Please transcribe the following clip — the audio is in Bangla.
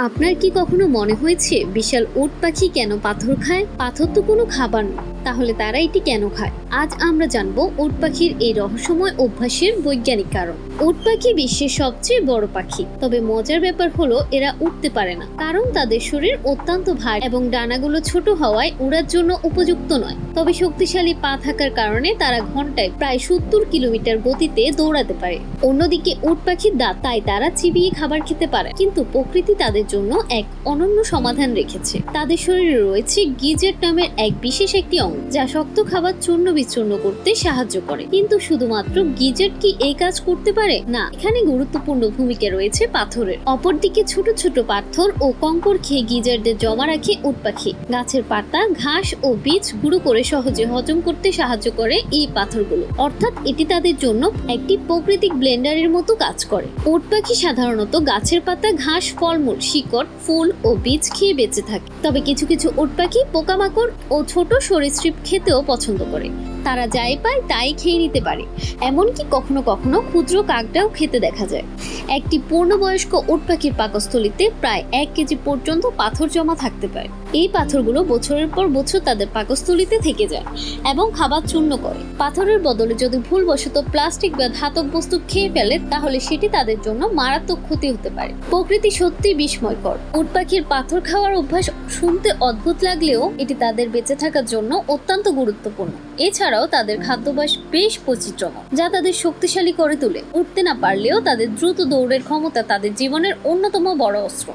আপনার কি কখনো মনে হয়েছে বিশাল উট পাখি কেন পাথর খায়? পাথর তো কোনো খাবার না, তাহলে তারা এটি কেন খায়? আজ আমরা জানবো উট পাখির এই রহস্যময় অভ্যাসের বৈজ্ঞানিক কারণ। উট পাখি বিশ্বের সবচেয়ে বড় পাখি, তবে মজার ব্যাপার হলো এরা উঠতে পারে না, কারণ তাদের শরীর অত্যন্ত ভারী এবং ডানাগুলো ছোট হওয়ায় উড়ার জন্য উপযুক্ত নয়। তবে শক্তিশালী পা থাকার কারণে তারা ঘন্টায় প্রায় 70 কিলোমিটার গতিতে দৌড়াতে পারে। অন্যদিকে উট পাখির দাঁত, তাই তারা চিবিয়ে খাবার খেতে পারে। কিন্তু প্রকৃতি তাদের জন্য এক অনন্য সমাধান রেখেছে। তাদের শরীরে রয়েছে গিজেট নামের এক বিশেষ একটি অঙ্গ, যা শক্ত খাবার চূর্ণ বিচূর্ণ করতে সাহায্য করে। কিন্তু শুধুমাত্র গিজেট কি এই কাজ করতে পারে? না, এখানে গুরুত্বপূর্ণ ভূমিকা রয়েছে পাথরের। অপরদিকে ছোট ছোট পাথর ও কঙ্কর খেয়ে গিজারদের জমা রাখে উট পাখি। গাছের পাতা, ঘাস ও বীজ গুঁড়ো করে সহজে হজম করতে সাহায্য করে এই পাথরগুলো, অর্থাৎ এটি তাদের জন্য একটি প্রাকৃতিক ব্লেন্ডারের মতো কাজ করে। উট পাখি সাধারণত গাছের পাতা, ঘাস, ফলমূল, শিকড়, ফুল ও বীজ খেয়ে বেঁচে থাকে। তবে কিছু কিছু উট পাখি পোকামাকড় ও ছোট সরীসৃপ খেতেও পছন্দ করে। তারা যাই পায় তাই খেয়ে নিতে পারে, এমনকি কখনো কখনো ক্ষুদ্র কাকটাও খেতে দেখা যায়। একটি পূর্ণবয়স্ক উট পাখির পাকস্থলীতে প্রায় 1 কেজি পর্যন্ত পাথর জমা থাকতে পারে। এই পাথরগুলো বছরের পর বছর তাদের পাকস্থলীতে থেকে যায় এবং খাবার চূর্ণ করে। পাথরের বদলে যদি ভুলবশত প্লাস্টিক বা ধাতব বস্তু খেয়ে ফেলে, তাহলে সেটি তাদের জন্য মারাত্মক ক্ষতি হতে পারে। প্রকৃতি সত্যি বিস্ময়কর। উট পাখির পাথর খাওয়ার অভ্যাস শুনতে অদ্ভুত লাগলেও এটি তাদের বেঁচে থাকার জন্য অত্যন্ত গুরুত্বপূর্ণ। এছাড়াও তাদের খাদ্যাভ্যাস বেশ বৈচিত্র্যময়, যা তাদের শক্তিশালী করে তোলে। উঠতে না পারলেও তাদের দ্রুত দৌড়ের ক্ষমতা তাদের জীবনের অন্যতম বড় অস্ত্র।